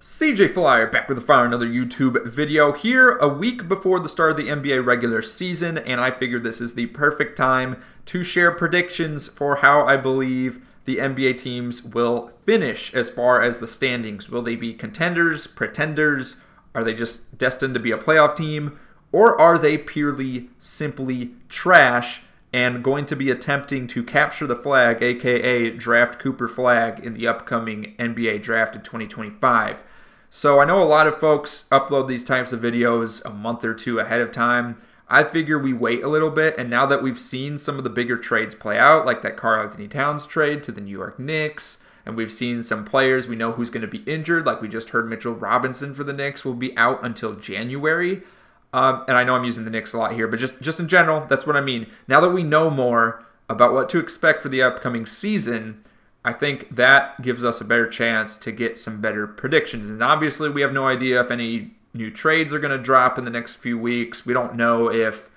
CJ Flyer back with another YouTube video here a week before the start of the NBA regular season, and I figured this is the perfect time to share predictions for how I believe the NBA teams will finish as far as the standings. Will they be contenders, pretenders? Are they just destined to be a playoff team? Or are they purely, simply trash and going to be attempting to capture the flag, aka draft Cooper flag, in the upcoming NBA draft in 2025? So I know a lot of folks upload these types of videos a month or two ahead of time. I figure we wait a little bit, and now that we've seen some of the bigger trades play out, like that Karl-Anthony Towns trade to the New York Knicks, and we've seen some players, we know who's going to be injured, like we just heard Mitchell Robinson for the Knicks will be out until January. And I know I'm using the Knicks a lot here, but just in general, that's what I mean. Now that we know more about what to expect for the upcoming season, I think that gives us a better chance to get some better predictions. And obviously, we have no idea if any new trades are going to drop in the next few weeks. We don't know if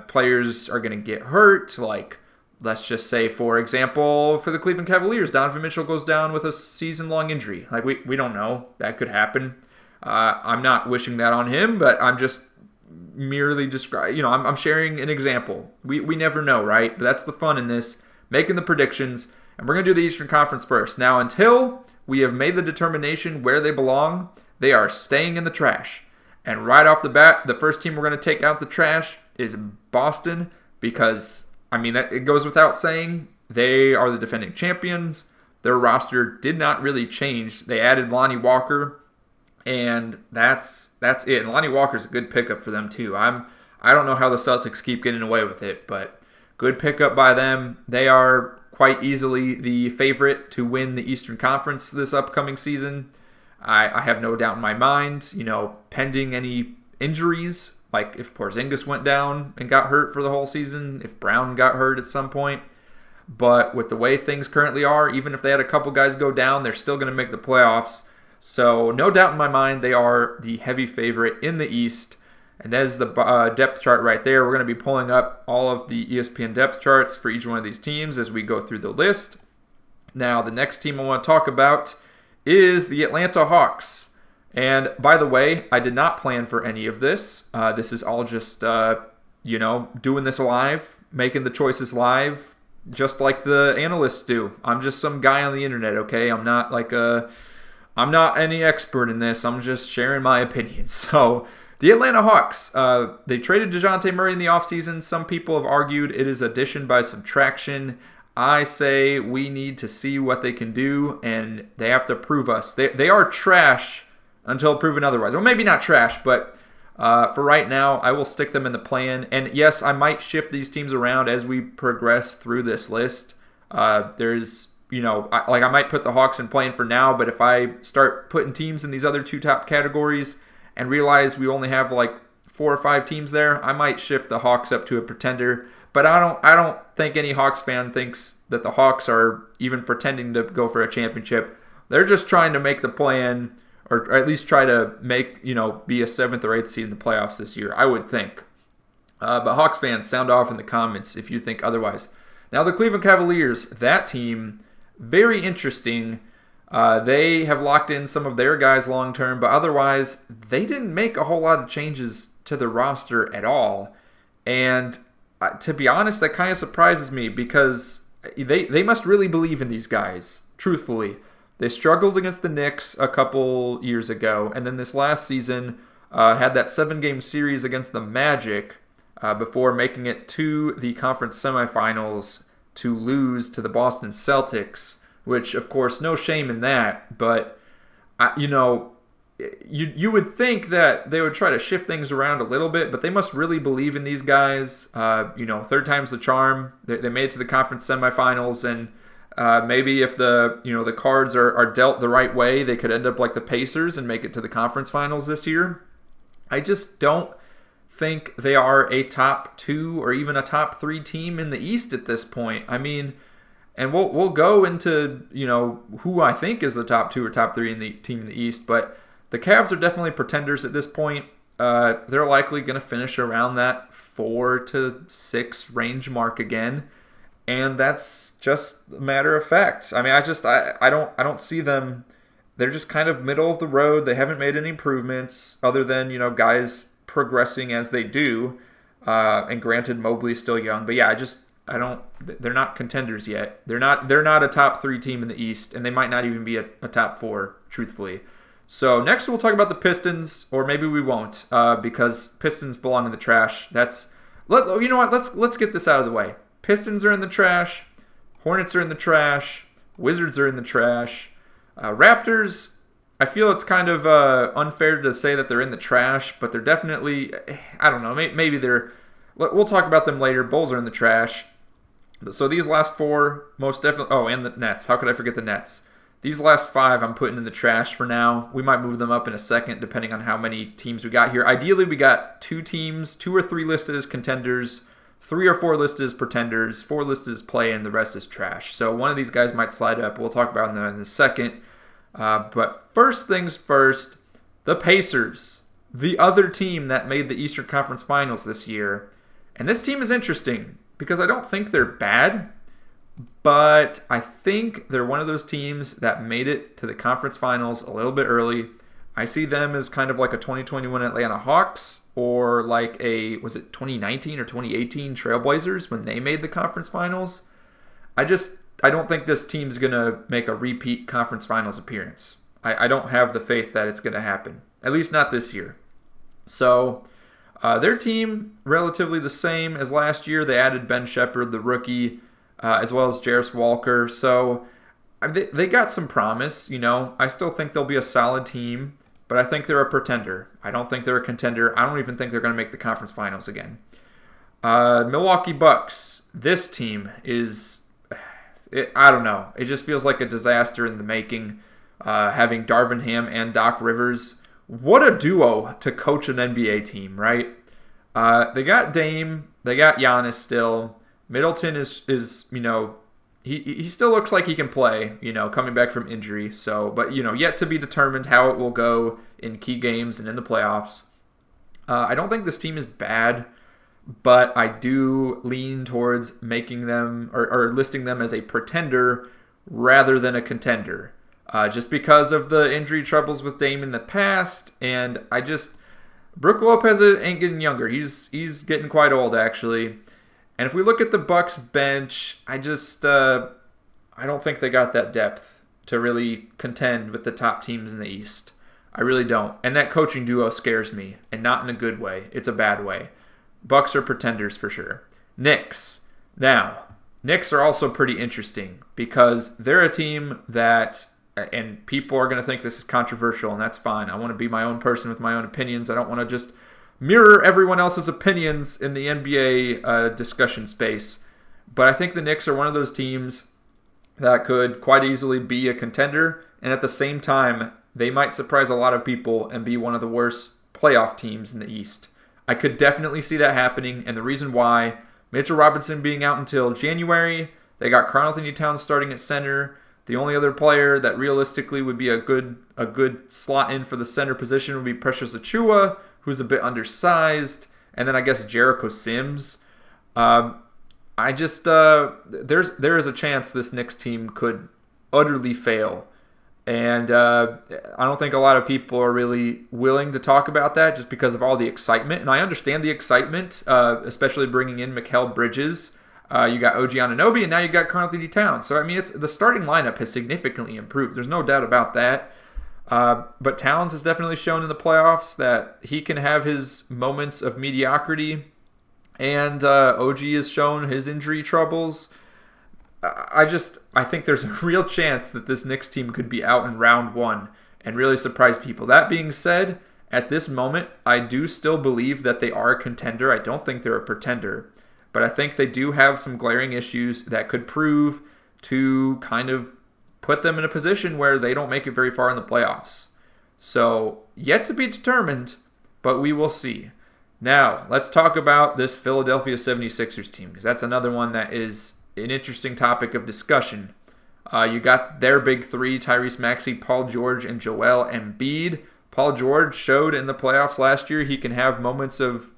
players are going to get hurt. Like, let's just say, for example, for the Cleveland Cavaliers, Donovan Mitchell goes down with a season-long injury. Like, we don't know. That could happen. I'm not wishing that on him, but I'm just merely describing, I'm sharing an example. We never know, right? But that's the fun in this, making the predictions. And we're going to do the Eastern Conference first. Now, until we have made the determination where they belong, they are staying in the trash. And right off the bat, the first team we're going to take out the trash is Boston because, it goes without saying, they are the defending champions. Their roster did not really change. They added Lonnie Walker, and that's it. And Lonnie Walker's a good pickup for them, too. I don't know how the Celtics keep getting away with it, but good pickup by them. They are quite easily the favorite to win the Eastern Conference this upcoming season. I have no doubt in my mind, pending any injuries, like if Porzingis went down and got hurt for the whole season, if Brown got hurt at some point. But with the way things currently are, even if they had a couple guys go down, they're still going to make the playoffs. So no doubt in my mind, they are the heavy favorite in the East. And that is the depth chart right there. We're going to be pulling up all of the ESPN depth charts for each one of these teams as we go through the list. Now, the next team I want to talk about is the Atlanta Hawks. And by the way, I did not plan for any of this. This is all just, doing this live, making the choices live, just like the analysts do. I'm just some guy on the internet, okay? I'm not any expert in this. I'm just sharing my opinions. So, the Atlanta Hawks, they traded DeJounte Murray in the offseason. Some people have argued it is addition by subtraction. I say we need to see what they can do, and they have to prove us. They are trash until proven otherwise. Well, maybe not trash, but for right now, I will stick them in the plan. And yes, I might shift these teams around as we progress through this list. There's, I might put the Hawks in plan for now, but if I start putting teams in these other two top categories and realize we only have like 4 or 5 teams there, I might shift the Hawks up to a pretender. But I don't think any Hawks fan thinks that the Hawks are even pretending to go for a championship. They're just trying to make the plan, or at least try to make, be a 7th or 8th seed in the playoffs this year, I would think. But Hawks fans, sound off in the comments if you think otherwise. Now the Cleveland Cavaliers, that team, very interesting. They have locked in some of their guys long term, but otherwise, they didn't make a whole lot of changes to the roster at all. And to be honest, that kind of surprises me because they must really believe in these guys, truthfully. They struggled against the Knicks a couple years ago, and then this last season had that 7-game series against the Magic before making it to the conference semifinals to lose to the Boston Celtics. Which, of course, no shame in that, but, you would think that they would try to shift things around a little bit, but they must really believe in these guys. Third time's the charm. They made it to the conference semifinals, and maybe if the cards are dealt the right way, they could end up like the Pacers and make it to the conference finals this year. I just don't think they are a top 2 or even a top 3 team in the East at this point. And we'll go into, who I think is the top 2 or top 3 in the team in the East. But the Cavs are definitely pretenders at this point. They're likely going to finish around that 4 to 6 range mark again. And that's just a matter of fact. I don't see them they're just kind of middle of the road. They haven't made any improvements other than, guys progressing as they do. And granted, Mobley's still young, but yeah, I don't. They're not contenders yet. They're not a top 3 team in the East, and they might not even be a top 4, truthfully. So next we'll talk about the Pistons, or maybe we won't, because Pistons belong in the trash. You know what? Let's get this out of the way. Pistons are in the trash. Hornets are in the trash. Wizards are in the trash. Raptors, I feel it's kind of unfair to say that they're in the trash, but they're definitely, I don't know, maybe they're, we'll talk about them later. Bulls are in the trash. So these last 4, most definitely, and the Nets. How could I forget the Nets? These last 5 I'm putting in the trash for now. We might move them up in a second depending on how many teams we got here. Ideally, we got 2 teams, 2 or 3 listed as contenders, 3 or 4 listed as pretenders, 4 listed as play, and the rest is trash. So one of these guys might slide up. We'll talk about them in a second. But first things first, the Pacers, the other team that made the Eastern Conference Finals this year. And this team is interesting because I don't think they're bad, but I think they're one of those teams that made it to the conference finals a little bit early. I see them as kind of like a 2021 Atlanta Hawks, or like was it 2019 or 2018 Trailblazers when they made the conference finals? I don't think this team's going to make a repeat conference finals appearance. I don't have the faith that it's going to happen, at least not this year. So their team, relatively the same as last year. They added Ben Shepherd, the rookie, as well as Jarris Walker. So they got some promise. I still think they'll be a solid team, but I think they're a pretender. I don't think they're a contender. I don't even think they're going to make the conference finals again. Milwaukee Bucks. This team is, I don't know. It just feels like a disaster in the making. Having Darvin Ham and Doc Rivers. What a duo to coach an NBA team, right? They got Dame. They got Giannis still. Middleton is he still looks like he can play, coming back from injury. So, but, yet to be determined how it will go in key games and in the playoffs. I don't think this team is bad, but I do lean towards making them or listing them as a pretender rather than a contender. Just because of the injury troubles with Dame in the past, and Brook Lopez ain't getting younger. He's getting quite old, actually. And if we look at the Bucks bench, I don't think they got that depth to really contend with the top teams in the East. I really don't. And that coaching duo scares me, and not in a good way. It's a bad way. Bucks are pretenders for sure. Knicks. Now, Knicks are also pretty interesting because they're a team that, and people are going to think this is controversial, and that's fine. I want to be my own person with my own opinions. I don't want to just mirror everyone else's opinions in the NBA discussion space. But I think the Knicks are one of those teams that could quite easily be a contender, and at the same time, they might surprise a lot of people and be one of the worst playoff teams in the East. I could definitely see that happening, and the reason why, Mitchell Robinson being out until January, they got Karl-Anthony Towns starting at center. The only other player that realistically would be a good slot in for the center position would be Precious Achiuwa, who's a bit undersized, and then I guess Jericho Sims. There is a chance this Knicks team could utterly fail, and I don't think a lot of people are really willing to talk about that just because of all the excitement. And I understand the excitement, especially bringing in Mikal Bridges. You got OG Anunoby, and now you got Karl-Anthony Towns. So, I mean, the starting lineup has significantly improved. There's no doubt about that. But Towns has definitely shown in the playoffs that he can have his moments of mediocrity. And OG has shown his injury troubles. I think there's a real chance that this Knicks team could be out in round 1 and really surprise people. That being said, at this moment, I do still believe that they are a contender. I don't think they're a pretender. But I think they do have some glaring issues that could prove to kind of put them in a position where they don't make it very far in the playoffs. So, yet to be determined, but we will see. Now, let's talk about this Philadelphia 76ers team, because that's another one that is an interesting topic of discussion. You got their big three, Tyrese Maxey, Paul George, and Joel Embiid. Paul George showed in the playoffs last year he can have moments of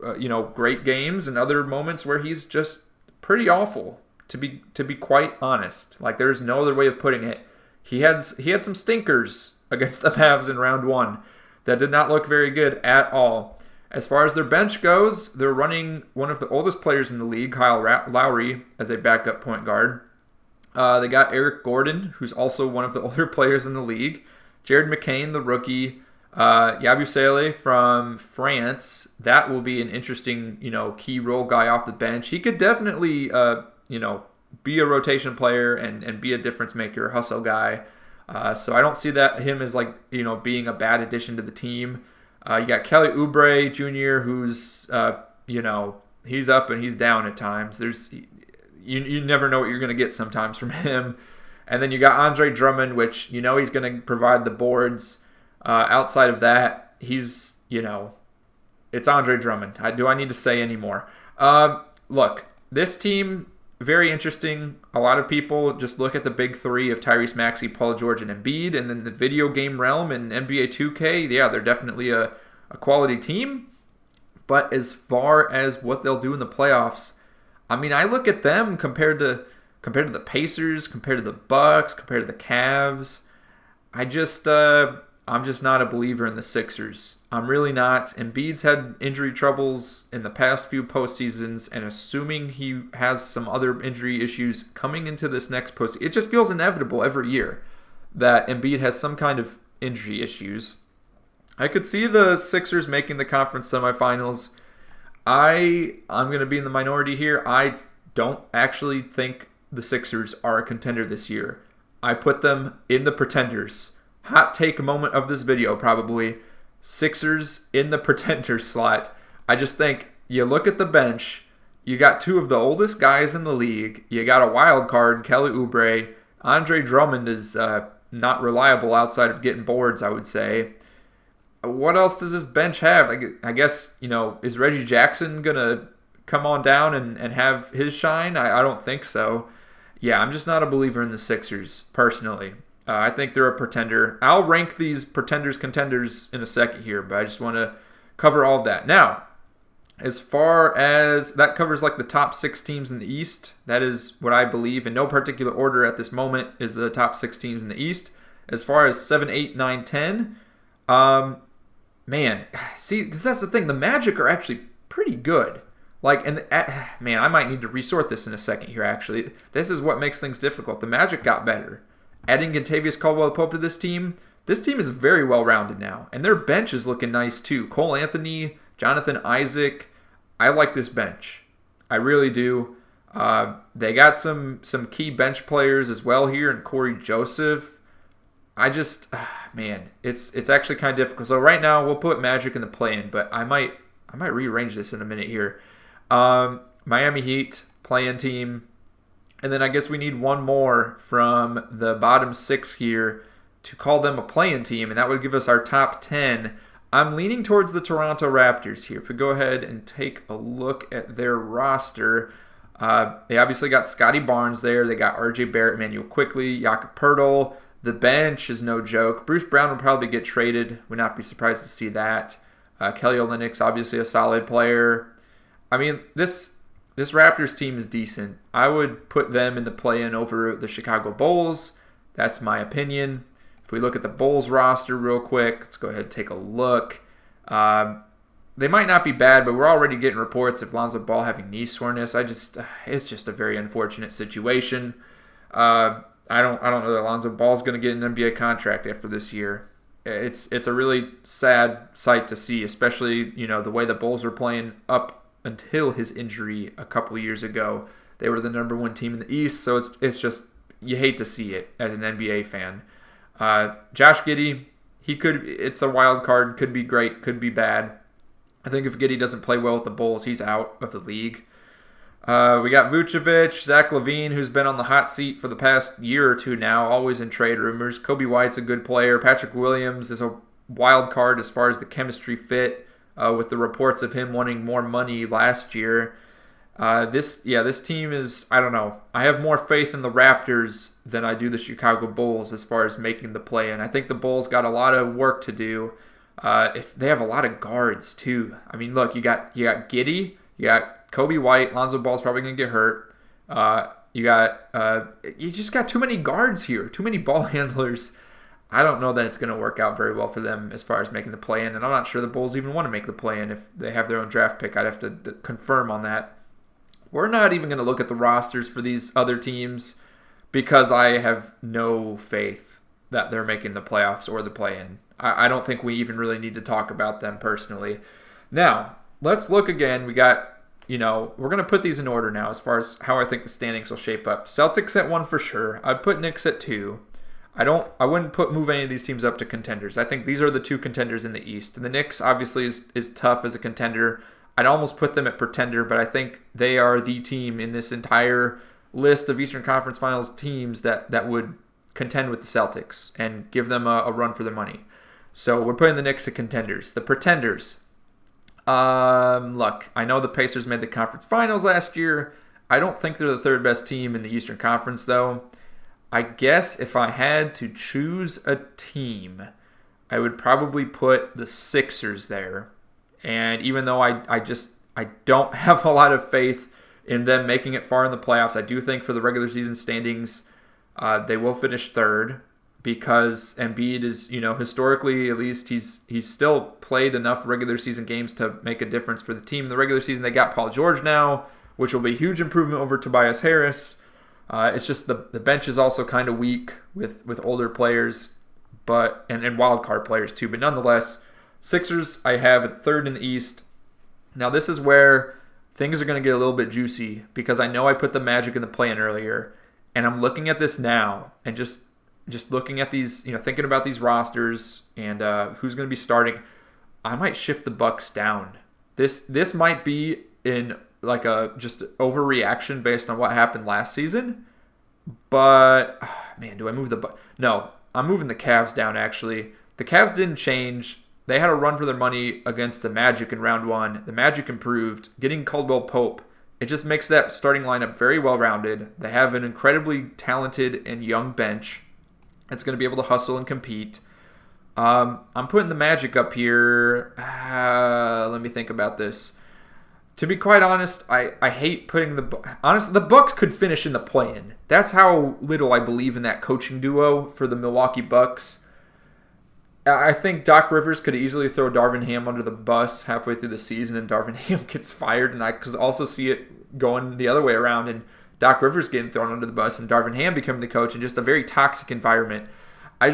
great games and other moments where he's just pretty awful, to be quite honest. Like, there's no other way of putting it. He had some stinkers against the Mavs in round 1. That did not look very good at all. As far as their bench goes, they're running one of the oldest players in the league, Kyle Lowry, as a backup point guard. They got Eric Gordon, who's also one of the older players in the league. Jared McCain, the rookie. Yabusele from France. That will be an interesting, key role guy off the bench. He could definitely, be a rotation player and be a difference maker, hustle guy. So I don't see him as being a bad addition to the team. You got Kelly Oubre Jr., who's he's up and he's down at times. You never know what you're going to get sometimes from him. And then you got Andre Drummond, which he's going to provide the boards. Outside of that, he's it's Andre Drummond. Do I need to say any more? Look, this team, very interesting. A lot of people just look at the big three of Tyrese Maxey, Paul George, and Embiid, and then the video game realm and NBA 2K. Yeah, they're definitely a quality team. But as far as what they'll do in the playoffs, I mean, I look at them compared to the Pacers, compared to the Bucks, compared to the Cavs. I'm just not a believer in the Sixers. I'm really not. Embiid's had injury troubles in the past few postseasons, and assuming he has some other injury issues coming into this next postseason, it just feels inevitable every year that Embiid has some kind of injury issues. I could see the Sixers making the conference semifinals. I'm going to be in the minority here. I don't actually think the Sixers are a contender this year. I put them in the pretenders. Hot take moment of this video, probably. Sixers in the pretender slot. I just think you look at the bench, you got two of the oldest guys in the league. You got a wild card, Kelly Oubre. Andre Drummond is not reliable outside of getting boards, I would say. What else does this bench have? I guess, is Reggie Jackson going to come on down and have his shine? I don't think so. Yeah, I'm just not a believer in the Sixers, personally. I think they're a pretender. I'll rank these pretenders, contenders in a second here, but I just want to cover all of that. Now, as far as that covers the top 6 teams in the East, that is what I believe in no particular order at this moment is the top 6 teams in the East. As far as 7, 8, 9, 10, man, see, because that's the thing. The Magic are actually pretty good. Man, I might need to resort this in a second here, actually. This is what makes things difficult. The Magic got better. Adding Kentavious Caldwell-Pope to this team is very well-rounded now. And their bench is looking nice, too. Cole Anthony, Jonathan Isaac. I like this bench. I really do. They got some key bench players as well here in Corey Joseph. Man, it's actually kind of difficult. So right now, we'll put Magic in the play-in, but I might rearrange this in a minute here. Miami Heat, play-in team. And then I guess we need one more from the bottom 6 here to call them a play-in team, and that would give us our top 10. I'm leaning towards the Toronto Raptors here. If we go ahead and take a look at their roster, they obviously got Scotty Barnes there. They got RJ Barrett, Emmanuel Quickley, Jakob Poeltl. The bench is no joke. Bruce Brown will probably get traded. Would not be surprised to see that. Kelly Olynyk's obviously a solid player. I mean, this Raptors team is decent. I would put them in the play-in over the Chicago Bulls. That's my opinion. If we look at the Bulls roster real quick, let's go ahead and take a look. They might not be bad, but we're already getting reports of Lonzo Ball having knee soreness. It's just a very unfortunate situation. I don't know that Lonzo Ball's going to get an NBA contract after this year. It's a really sad sight to see, especially the way the Bulls were playing up until his injury a couple years ago. They were the number 1 team in the East, so it's just, you hate to see it as an NBA fan. Josh Giddey, it's a wild card, could be great, could be bad. I think if Giddey doesn't play well with the Bulls, he's out of the league. We got Vucevic, Zach LaVine, who's been on the hot seat for the past year or two now, always in trade rumors. Kobe White's a good player. Patrick Williams is a wild card as far as the chemistry fit. With the reports of him wanting more money last year. This team is, I don't know. I have more faith in the Raptors than I do the Chicago Bulls as far as making the play-in. I think the Bulls got a lot of work to do. They have a lot of guards, too. I mean, look, you got Giddey, you got Kobe White, Lonzo Ball's probably going to get hurt. You just got too many guards here, too many ball handlers. I don't know that it's going to work out very well for them as far as making the play-in, and I'm not sure the Bulls even want to make the play-in if they have their own draft pick. I'd have to confirm on that. We're not even going to look at the rosters for these other teams because I have no faith that they're making the playoffs or the play-in. I don't think we even really need to talk about them personally. Now, let's look again. We got, we're going to put these in order now as far as how I think the standings will shape up. Celtics at 1 for sure. I'd put Knicks at 2. I wouldn't move any of these teams up to contenders. I think these are the 2 contenders in the East. And the Knicks obviously is tough as a contender. I'd almost put them at pretender, but I think they are the team in this entire list of Eastern Conference Finals teams that would contend with the Celtics and give them a run for their money. So we're putting the Knicks at contenders. The pretenders. Look, I know the Pacers made the conference finals last year. I don't think they're the 3rd best team in the Eastern Conference, though. I guess if I had to choose a team, I would probably put the Sixers there. And even though I don't have a lot of faith in them making it far in the playoffs, I do think for the regular season standings, they will finish 3rd because Embiid is, historically at least, he's still played enough regular season games to make a difference for the team. In the regular season, they got Paul George now, which will be a huge improvement over Tobias Harris. It's just the bench is also kind of weak with older players, and wild card players too. But nonetheless, Sixers I have at 3rd in the East. Now this is where things are going to get a little bit juicy because I know I put the Magic in the play-in earlier, and I'm looking at this now and just looking at these, thinking about these rosters and who's going to be starting. I might shift the Bucks down. This might be in like a just overreaction based on what happened last season. But, man, do I move the Bucks? No, I'm moving the Cavs down, actually. The Cavs didn't change. They had a run for their money against the Magic in round 1. The Magic improved. Getting Caldwell Pope, it just makes that starting lineup very well-rounded. They have an incredibly talented and young bench that's going to be able to hustle and compete. I'm putting the Magic up here. Let me think about this. To be quite honest, I hate putting the Bucks could finish in the play-in. That's how little I believe in that coaching duo for the Milwaukee Bucks. I think Doc Rivers could easily throw Darvin Ham under the bus halfway through the season and Darvin Ham gets fired, and I could also see it going the other way around and Doc Rivers getting thrown under the bus and Darvin Ham becoming the coach in just a very toxic environment. I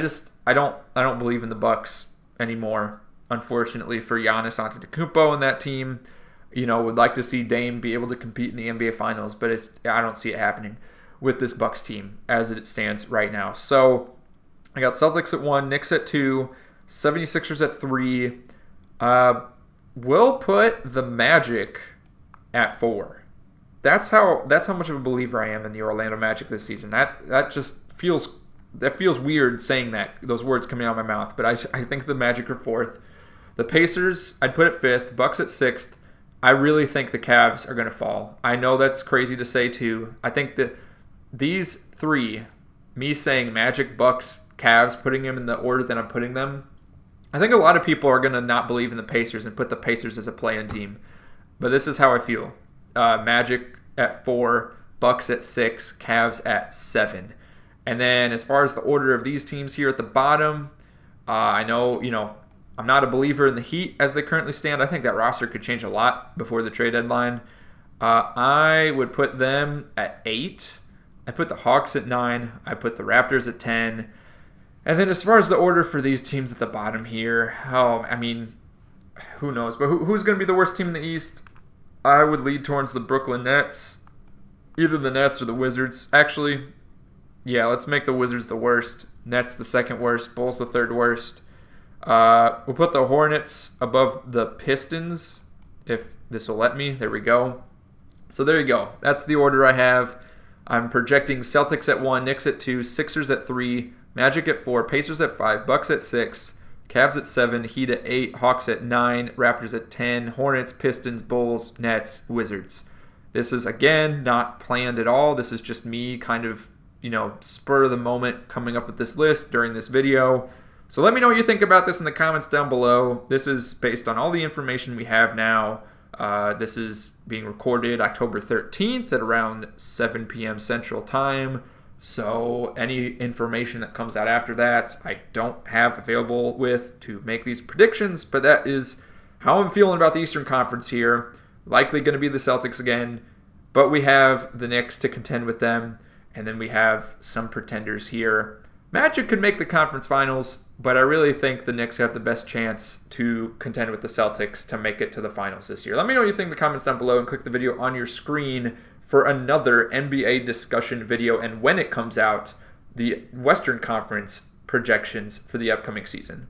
don't believe in the Bucks anymore, unfortunately, for Giannis Antetokounmpo and that team. Would like to see Dame be able to compete in the NBA Finals, but I don't see it happening with this Bucks team as it stands right now. So I got Celtics at 1, Knicks at 2, 76ers at 3. We'll put the Magic at 4. That's how much of a believer I am in the Orlando Magic this season. That just feels weird saying those words coming out of my mouth, but I think the Magic are 4th. The Pacers, I'd put at 5th, Bucks at 6th. I really think the Cavs are going to fall. I know that's crazy to say too. I think that these 3, me saying Magic, Bucks, Cavs, putting them in the order that I'm putting them, I think a lot of people are going to not believe in the Pacers and put the Pacers as a play-in team. But this is how I feel. Magic at 4, Bucks at 6, Cavs at 7. And then as far as the order of these teams here at the bottom, I know, I'm not a believer in the Heat as they currently stand. I think that roster could change a lot before the trade deadline. I would put them at 8. I put the Hawks at 9. I put the Raptors at 10. And then as far as the order for these teams at the bottom here, who knows? But who's going to be the worst team in the East? I would lead towards the Brooklyn Nets. Either the Nets or the Wizards. Actually, yeah, let's make the Wizards the worst. Nets the 2nd worst. Bulls the 3rd worst. We'll put the Hornets above the Pistons, if this will let me. There we go. So there you go. That's the order I have. I'm projecting Celtics at 1, Knicks at 2, Sixers at 3, Magic at 4, Pacers at 5, Bucks at 6, Cavs at 7, Heat at 8, Hawks at 9, Raptors at 10, Hornets, Pistons, Bulls, Nets, Wizards. This is, again, not planned at all. This is just me kind of, spur of the moment coming up with this list during this video. So let me know what you think about this in the comments down below. This is based on all the information we have now. This is being recorded October 13th at around 7 p.m. Central Time. So any information that comes out after that, I don't have available with to make these predictions, but that is how I'm feeling about the Eastern Conference here. Likely going to be the Celtics again, but we have the Knicks to contend with them, and then we have some pretenders here. Magic could make the conference finals, but I really think the Knicks have the best chance to contend with the Celtics to make it to the finals this year. Let me know what you think in the comments down below, and click the video on your screen for another NBA discussion video, and when it comes out, the Western Conference projections for the upcoming season.